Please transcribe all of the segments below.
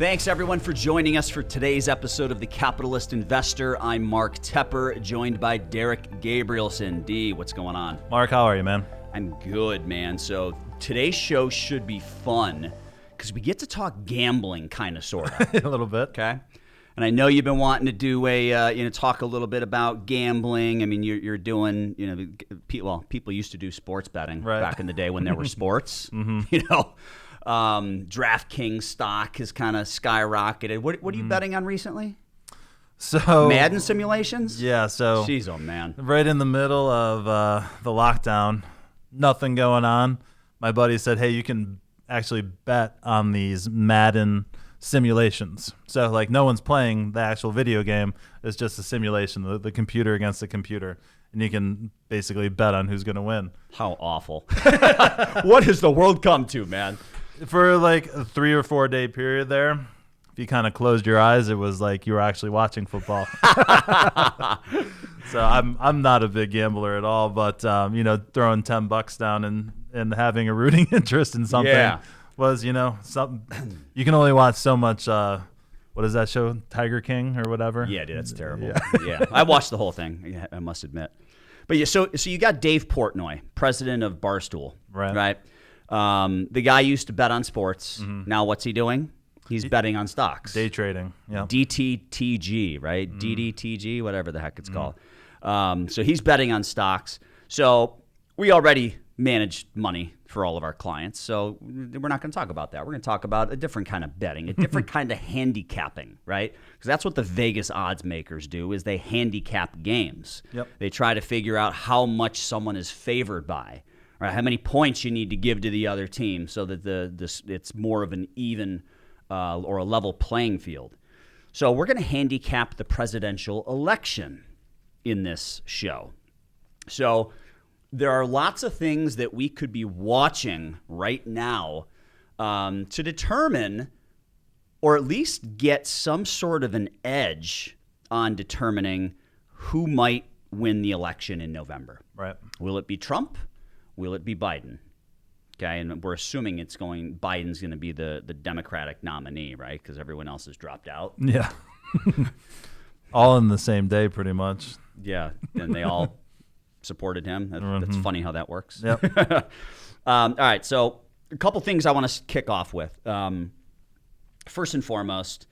Thanks, everyone, for joining us for today's episode of The Capitalist Investor. I'm Mark Tepper, joined by Derek Gabrielsen. D, what's going on? Mark, how are you, man? I'm good, man. So today's show should be fun because we get to talk gambling, kind of, sort of. A little bit. Okay? And I know you've been wanting to do talk a little bit about gambling. I mean, you're doing, people used to do sports betting back in the day when there were sports, DraftKings stock has kind of skyrocketed. What are you betting on recently? So Madden simulations? Yeah, so jeez, oh man. Right in the middle of the lockdown, nothing going on. My buddy said, hey, you can actually bet on these Madden simulations. So like no one's playing the actual video game. It's just a simulation, the computer against the computer. And you can basically bet on who's going to win. How awful. What has the world come to, man? For like a 3 or 4 day period there, if you kind of closed your eyes, it was like you were actually watching football. So I'm not a big gambler at all, but throwing $10 down and having a rooting interest in something was, something you can only watch so much. What is that show, Tiger King or whatever? Yeah, dude, that's terrible. Yeah, I watched the whole thing. Yeah, I must admit. But yeah, so you got Dave Portnoy, president of Barstool, right? The guy used to bet on sports. Mm-hmm. Now what's he doing? He's betting on stocks. Day trading. Yeah. DTTG, right? DDTG, whatever the heck it's called. So he's betting on stocks. So we already manage money for all of our clients. So we're not going to talk about that. We're going to talk about a different kind of betting, a different kind of handicapping, right? Because that's what the Vegas odds makers do, is they handicap games. Yep. They try to figure out how much someone is favored by, right? How many points you need to give to the other team so that it's more of an even or a level playing field. So we're going to handicap the presidential election in this show. So there are lots of things that we could be watching right now to determine, or at least get some sort of an edge on determining who might win the election in November. Right. Will it be Trump? Will it be Biden? Okay, and we're assuming Biden's going to be the Democratic nominee, right? Because everyone else has dropped out. Yeah. All in the same day, pretty much. Yeah, and they all supported him. That's funny how that works. Yep. All right, so a couple things I want to kick off with. First and foremost,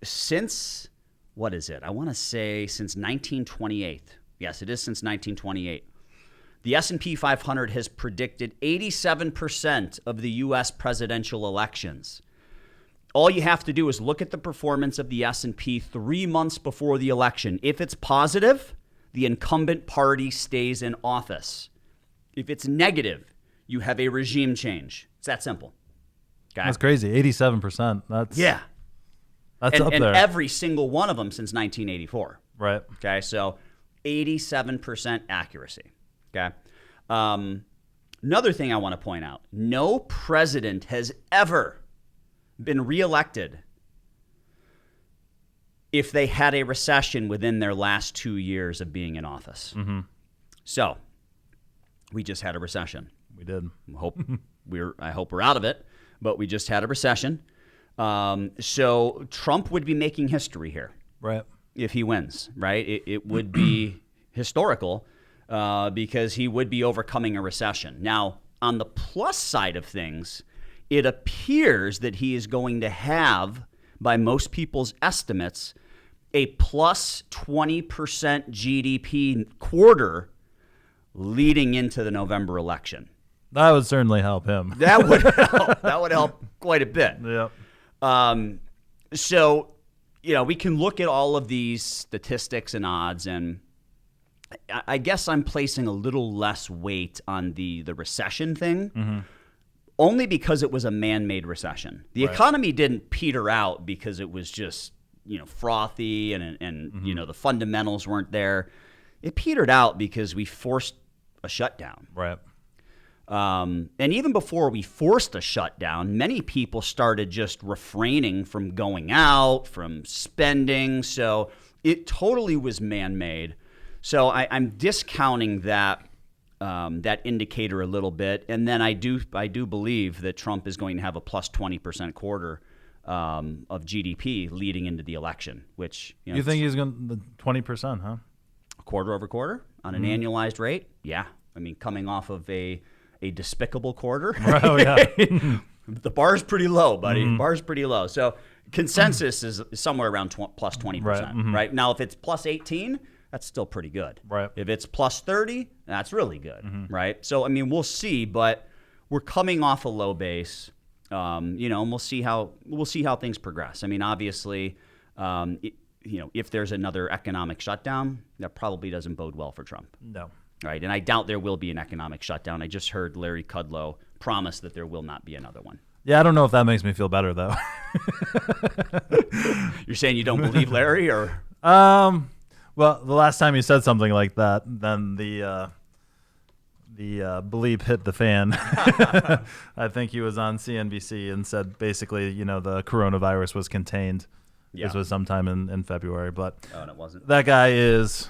since 1928. Yes, it is since 1928. The S&P 500 has predicted 87% of the U.S. presidential elections. All you have to do is look at the performance of the S&P 3 months before the election. If it's positive, the incumbent party stays in office. If it's negative, you have a regime change. It's that simple. Okay? That's crazy. 87%. That's up there. And every single one of them since 1984. Right. Okay, so 87% accuracy. Okay. Another thing I want to point out: no president has ever been reelected if they had a recession within their last 2 years of being in office. Mm-hmm. So we just had a recession. We did. I hope we're out of it, but we just had a recession. So Trump would be making history here, right? If he wins, right? It would be historical because he would be overcoming a recession. Now, on the plus side of things, it appears that he is going to have, by most people's estimates, a plus 20% GDP quarter leading into the November election. That would certainly help him. That would help. That would help quite a bit. Yep. So, we can look at all of these statistics and odds, and I guess I'm placing a little less weight on the recession thing, only because it was a man-made recession. The economy didn't peter out because it was just frothy and the fundamentals weren't there. It petered out because we forced a shutdown. Right. And even before we forced a shutdown, many people started just refraining from going out, from spending. So it totally was man-made. So I'm discounting that indicator a little bit, and then I do believe that Trump is going to have a plus 20% quarter of GDP leading into the election, which you think he's going to 20%, huh? Quarter over quarter on an annualized rate? Yeah. I mean, coming off of a despicable quarter. Oh, yeah. The bar's pretty low, buddy. Bar's pretty low. So consensus is somewhere around plus 20%. Right. Now, if it's plus 18, that's still pretty good. Right. If it's plus 30, that's really good. Right. So, I mean, we'll see, but we're coming off a low base, and we'll see how things progress. I mean, obviously, if there's another economic shutdown, that probably doesn't bode well for Trump. No. Right. And I doubt there will be an economic shutdown. I just heard Larry Kudlow promise that there will not be another one. Yeah, I don't know if that makes me feel better, though. You're saying you don't believe Larry, or? Well, the last time you said something like that, then the bleep hit the fan. I think he was on CNBC and said basically, the coronavirus was contained. Yeah. This was sometime in February, but and it wasn't. That guy is,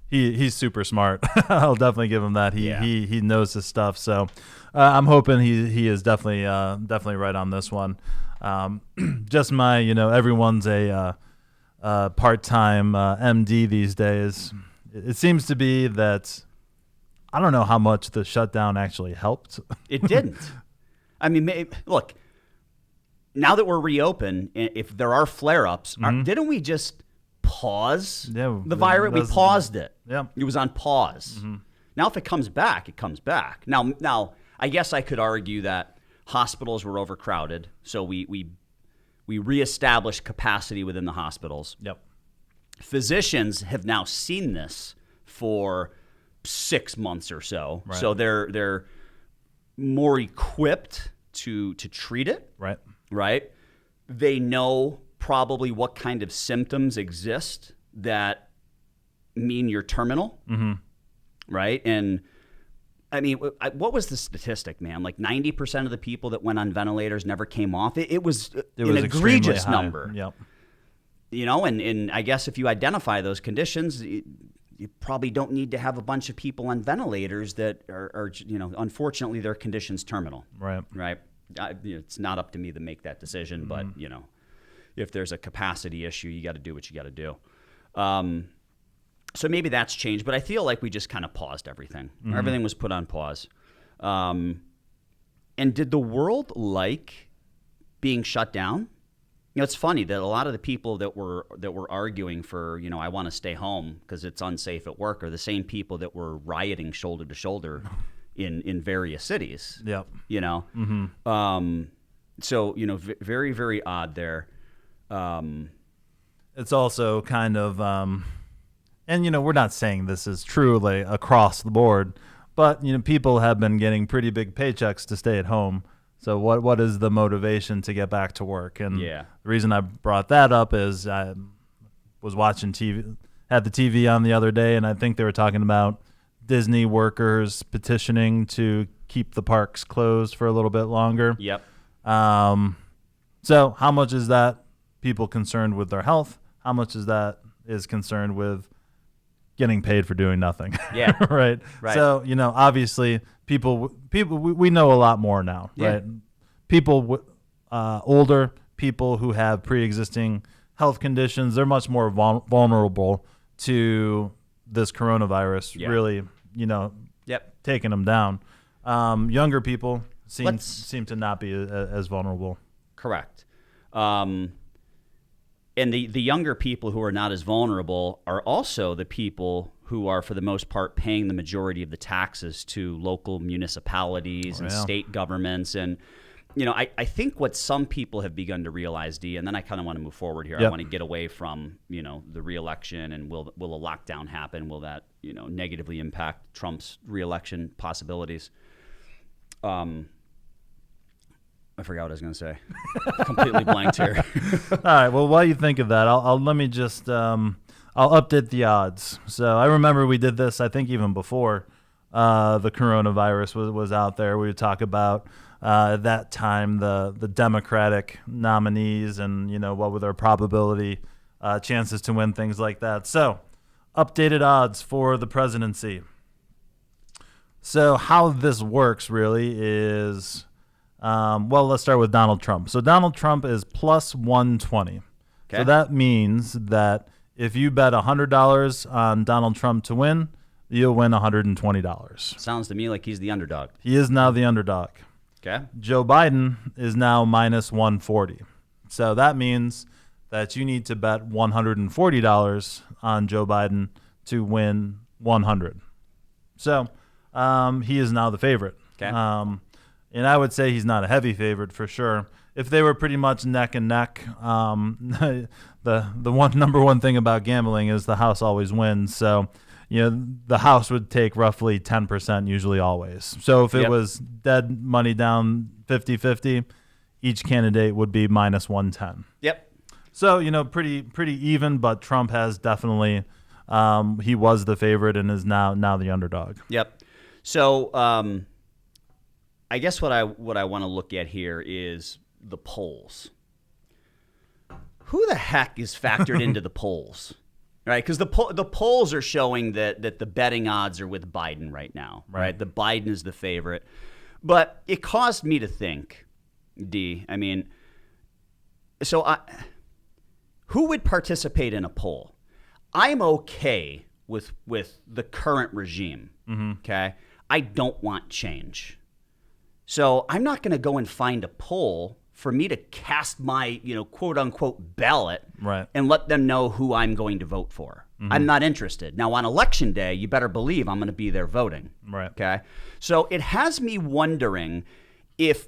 he's super smart. I'll definitely give him that. He knows his stuff. So I'm hoping he is definitely right on this one. Just my, everyone's a part-time MD these days. It seems to be that I don't know how much the shutdown actually helped. It didn't. I mean, look, now that we're reopened, if there are flare-ups, didn't we just pause the virus? We paused it. Yeah. It was on pause. Now, if it comes back, it comes back. Now, I guess I could argue that hospitals were overcrowded, so we reestablished capacity within the hospitals. Yep. Physicians have now seen this for 6 months or so, right. So they're more equipped to treat it. Right. Right. They know probably what kind of symptoms exist that mean you're terminal. Right. And I mean, what was the statistic, man? Like 90% of the people that went on ventilators never came off. It was an egregious number. Yep. And I guess if you identify those conditions, you probably don't need to have a bunch of people on ventilators that are unfortunately their condition's terminal. Right. Right. It's not up to me to make that decision, but if there's a capacity issue, you got to do what you got to do. So maybe that's changed, but I feel like we just kind of paused everything. Everything was put on pause. And did the world like being shut down? It's funny that a lot of the people that were arguing for, I want to stay home because it's unsafe at work are the same people that were rioting shoulder to shoulder in various cities. Yep. So, very, very odd there. It's also kind of, and, we're not saying this is true like across the board, but, people have been getting pretty big paychecks to stay at home. So what is the motivation to get back to work? And the reason I brought that up is I was watching TV, had the TV on the other day, and I think they were talking about Disney workers petitioning to keep the parks closed for a little bit longer. Yep. So how much is that people concerned with their health? How much is that is concerned with getting paid for doing nothing? Yeah. Right. So, obviously people, we know a lot more now, right? People, older people who have pre-existing health conditions, they're much more vulnerable to this coronavirus really, taking them down. Younger people seem to not be as vulnerable. Correct. And the younger people who are not as vulnerable are also the people who are, for the most part, paying the majority of the taxes to local municipalities and state governments. And, I think what some people have begun to realize, D, and then I kind of want to move forward here. I want to get away from, the reelection and will a lockdown happen? Will that, negatively impact Trump's reelection possibilities? I forgot what I was going to say. Completely blanked here. All right. Well, while you think of that, let me just I'll update the odds. So I remember we did this, I think, even before the coronavirus was out there. We would talk about at that time the Democratic nominees and what were their probability chances to win, things like that. So updated odds for the presidency. So how this works really is. Well, let's start with Donald Trump. So Donald Trump is plus 120. Okay. So that means that if you bet $100 on Donald Trump to win, you'll win $120. Sounds to me like he's the underdog. He is now the underdog. Okay. Joe Biden is now minus 140. So that means that you need to bet $140 on Joe Biden to win 100. So he is now the favorite. Okay. And I would say he's not a heavy favorite for sure. If they were pretty much neck and neck, the number one thing about gambling is the house always wins. So, the house would take roughly 10% usually always. So if it was dead money down 50-50, each candidate would be minus 110. Yep. So, pretty even, but Trump has definitely he was the favorite and is now the underdog. Yep. So I guess what I want to look at here is the polls. Who the heck is factored into the polls? Right? Because the polls are showing that the betting odds are with Biden right now. Right? The Biden is the favorite. But it caused me to think, D, I mean, who would participate in a poll? I'm okay with the current regime. Okay? I don't want change. So I'm not going to go and find a poll for me to cast my, quote unquote ballot and let them know who I'm going to vote for. I'm not interested. Now on election day, you better believe I'm going to be there voting. Right. Okay. So it has me wondering if,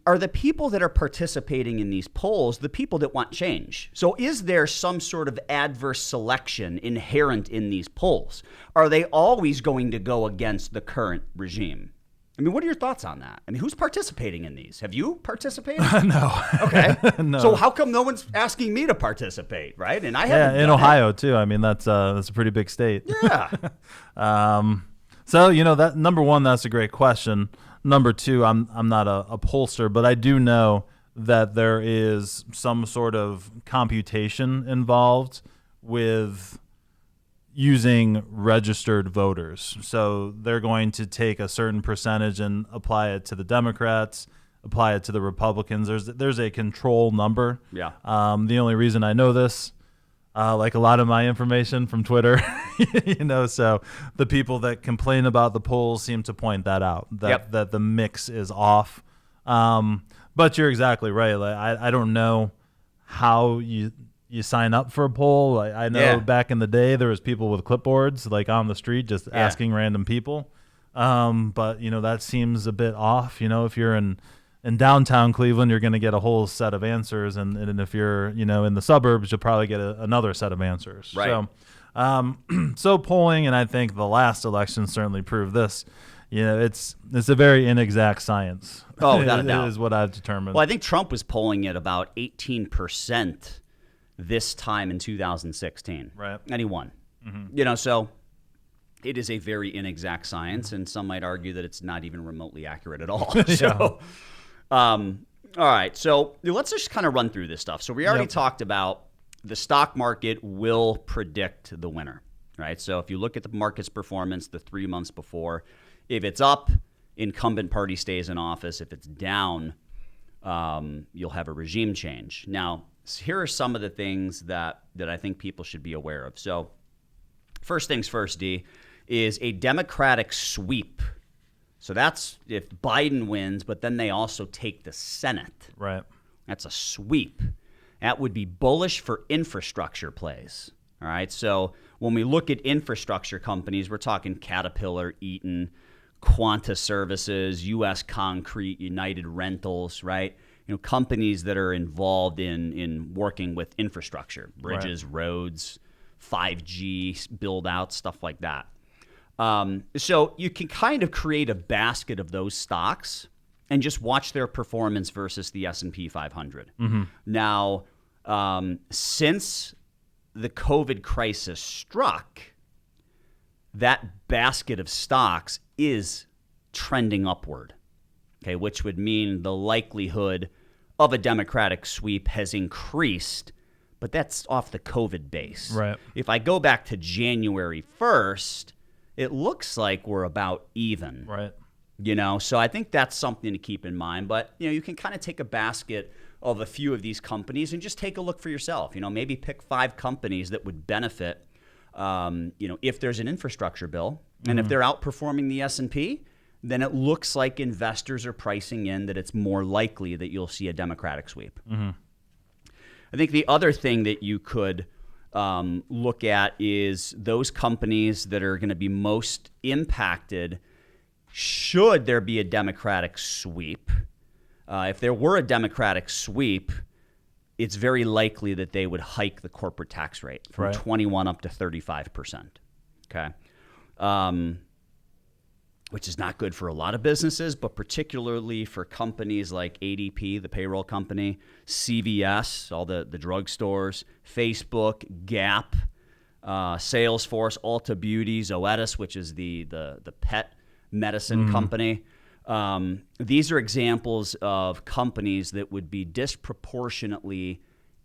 are the people that are participating in these polls the people that want change? So is there some sort of adverse selection inherent in these polls? Are they always going to go against the current regime? I mean, what are your thoughts on that? I mean, who's participating in these? Have you participated? No. Okay. No. So how come no one's asking me to participate, right? And I haven't. Yeah, in Ohio too. I mean, that's a pretty big state. Yeah. So that number one, that's a great question. Number two, I'm not a pollster, but I do know that there is some sort of computation involved with using registered voters. So they're going to take a certain percentage and apply it to the Democrats, apply it to the Republicans. There's a control number. Yeah. The only reason I know this, like a lot of my information from Twitter, so the people that complain about the polls seem to point that out, that the mix is off. But you're exactly right. Like, I don't know how you sign up for a poll. Like, I know back in the day there was people with clipboards like on the street just asking random people. But that seems a bit off. If you're in downtown Cleveland, you're going to get a whole set of answers, and if you're in the suburbs, you'll probably get another set of answers. Right. So polling, and I think the last election certainly proved this. It's a very inexact science. Oh, without a doubt, is what I've determined. Well, I think Trump was polling at about 18% this time in 2016. Right. And he won. Mm-hmm. So it is a very inexact science, and some might argue that it's not even remotely accurate at all. So, all right. So let's just kind of run through this stuff. So we already talked about the stock market will predict the winner, right? So if you look at the market's performance the 3 months before, if it's up, incumbent party stays in office. If it's down, you'll have a regime change. Now, here are some of the things that I think people should be aware of. So first things first, D, is a Democratic sweep. So that's if Biden wins, but then they also take the Senate. Right. That's a sweep. That would be bullish for infrastructure plays. All right. So when we look at infrastructure companies, we're talking Caterpillar, Eaton, Quanta Services, U.S. Concrete, United Rentals, right? Companies that are involved in working with infrastructure, bridges, roads, 5G build out, stuff like that. So you can kind of create a basket of those stocks and just watch their performance versus the S&P 500. Mm-hmm. Now, since the COVID crisis struck, that basket of stocks is trending upward, okay, which would mean the likelihood of a Democratic sweep has increased, but that's off the COVID base. Right. If I go back to January 1st, it looks like we're about even. Right. So I think that's something to keep in mind. But, you can kind of take a basket of a few of these companies and just take a look for yourself. Maybe pick 5 companies that would benefit, if there's an infrastructure bill. And if they're outperforming the S&P, then it looks like investors are pricing in that it's more likely that you'll see a Democratic sweep. I think the other thing that you could look at is those companies that are going to be most impacted should there be a Democratic sweep. If there were a Democratic sweep, it's very likely that they would hike the corporate tax rate from 21 up to 35%. Okay. Which is not good for a lot of businesses, but particularly for companies like ADP, the payroll company, CVS, all the drugstores, Facebook, Gap, Salesforce, Ulta Beauty, Zoetis, which is the pet medicine company. These are examples of companies that would be disproportionately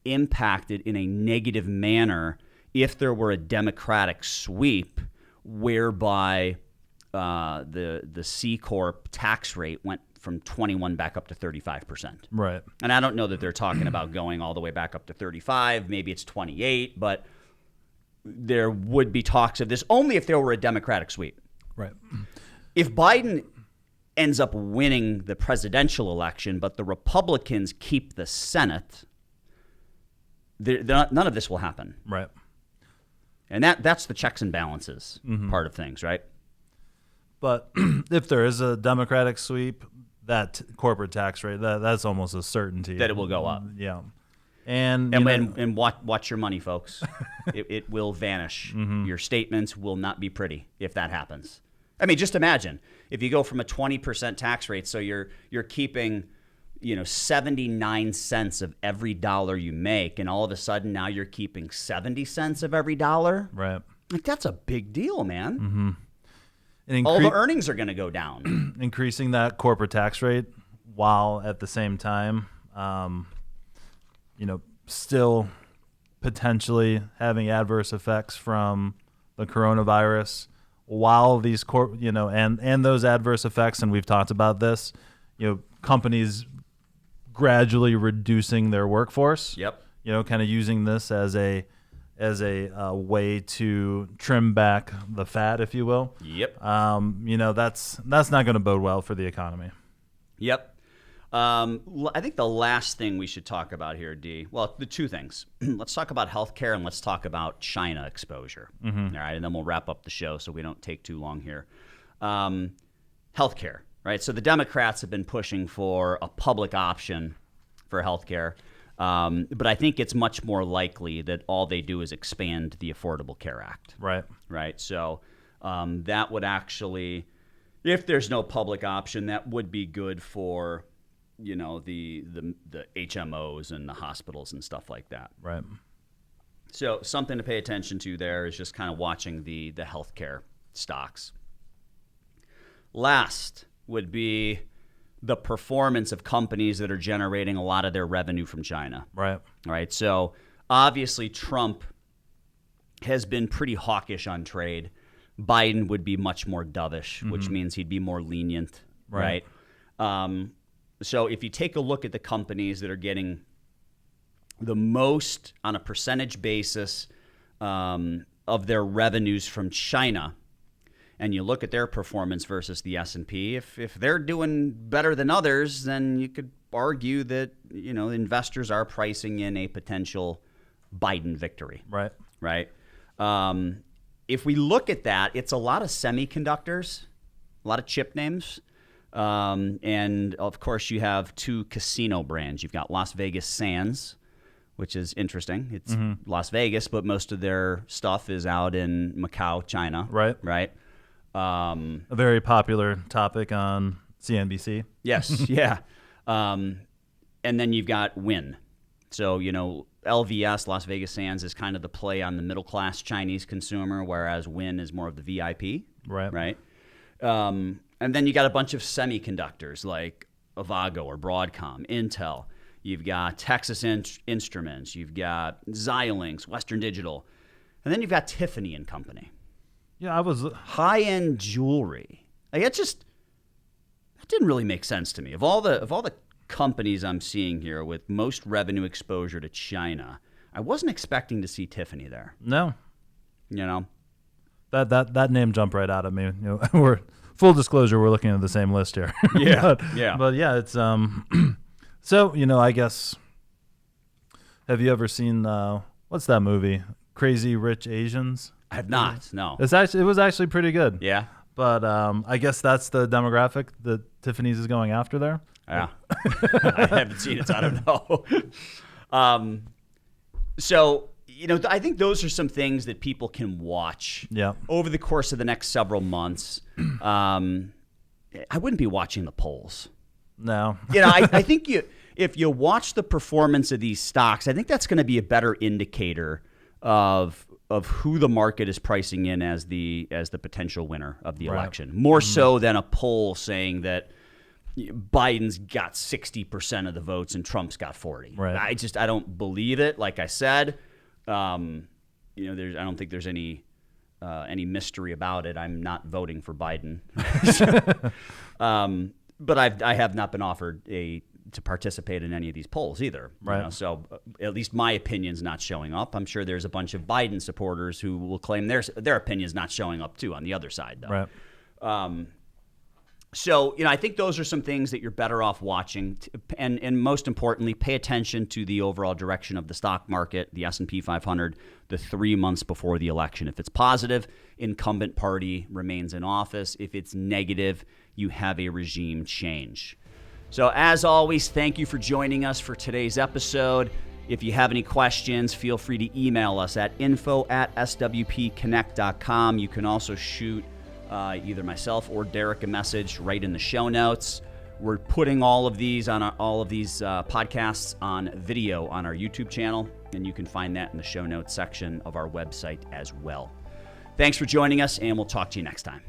impacted in a negative manner if there were a Democratic sweep whereby the C Corp tax rate went from 21 back up to 35%. Right. And I don't know that they're talking about going all the way back up to 35. Maybe it's 28, but there would be talks of this only if there were a Democratic sweep. Right. If Biden ends up winning the presidential election, but the Republicans keep the Senate, none of this will happen. Right. And that's the checks and balances part of things, right? But if there is a Democratic sweep, that corporate tax rate, that's almost a certainty. That it will go up. Yeah. And watch your money, folks. it will vanish. Your statements will not be pretty if that happens. I mean, just imagine if you go from a 20% tax rate, so you're keeping 79 cents of every dollar you make, and all of a sudden now you're keeping 70 cents of every dollar. Right. Like, that's a big deal, man. Mm-hmm. And all the earnings are going to go down. Increasing that corporate tax rate while at the same time, still potentially having adverse effects from the coronavirus, while these and those adverse effects, and we've talked about this, companies gradually reducing their workforce. Yep. Kind of using this as a way to trim back the fat, if you will. Yep. That's not going to bode well for the economy. Yep. I think the last thing we should talk about here, D, well, the two things. Let's talk about healthcare and let's talk about China exposure. All right, and then we'll wrap up the show so we don't take too long here. Healthcare, right? So the Democrats have been pushing for a public option for healthcare. But I think it's much more likely that all they do is expand the Affordable Care Act. Right. Right. So that would actually, if there's no public option, that would be good for, the HMOs and the hospitals and stuff like that. Right. So something to pay attention to there is just kind of watching the healthcare stocks. Last would be the performance of companies that are generating a lot of their revenue from China. Right. All right. So obviously Trump has been pretty hawkish on trade. Biden would be much more dovish, which means he'd be more lenient. Right. So if you take a look at the companies that are getting the most on a percentage basis of their revenues from China, and you look at their performance versus the S&P, if they're doing better than others, then you could argue that, investors are pricing in a potential Biden victory. Right. Right. If we look at that, it's a lot of semiconductors, a lot of chip names. And of course you have two casino brands. You've got Las Vegas Sands, which is interesting. It's Las Vegas, but most of their stuff is out in Macau, China. Right. Right. A very popular topic on CNBC. Yes, yeah. And then you've got Wynn. So, LVS, Las Vegas Sands, is kind of the play on the middle-class Chinese consumer, whereas Wynn is more of the VIP. Right. Right. And then you got a bunch of semiconductors like Avago or Broadcom, Intel. You've got Texas Instruments. You've got Xilinx, Western Digital. And then you've got Tiffany & Company. Yeah, I was high-end jewelry. Like, it's just That didn't really make sense to me. Of all the companies I'm seeing here with most revenue exposure to China, I wasn't expecting to see Tiffany there. No. You know? That name jumped right out at me. You know, we're full disclosure, we're looking at the same list here. Yeah. But yeah, it's so, you know, I guess, have you ever seen what's that movie? Crazy Rich Asians? I have not. No. It was actually pretty good. Yeah. But I guess that's the demographic that Tiffany's is going after there. Yeah. I haven't seen it, so I don't know. So, you know, I think those are some things that people can watch over the course of the next several months. I wouldn't be watching the polls. No. You know, I think if you watch the performance of these stocks, I think that's going to be a better indicator of who the market is pricing in as the potential winner of the election. More so than a poll saying that Biden's got 60% of the votes and Trump's got 40. Right. I don't believe it. Like I said, you know, I don't think there's any mystery about it. I'm not voting for Biden. But I have not been offered to participate in any of these polls either. Right. You know, so at least my opinion's not showing up. I'm sure there's a bunch of Biden supporters who will claim their opinion's not showing up too on the other side, though. Right. So, you know, I think those are some things that you're better off watching, and most importantly, pay attention to the overall direction of the stock market, the S&P 500, the 3 months before the election. If it's positive, incumbent party remains in office. If it's negative, you have a regime change. So, as always, thank you for joining us for today's episode. If you have any questions, feel free to email us at info@swpconnect.com. You can also shoot either myself or Derek a message right in the show notes. We're putting all of these podcasts on video on our YouTube channel, and you can find that in the show notes section of our website as well. Thanks for joining us, and we'll talk to you next time.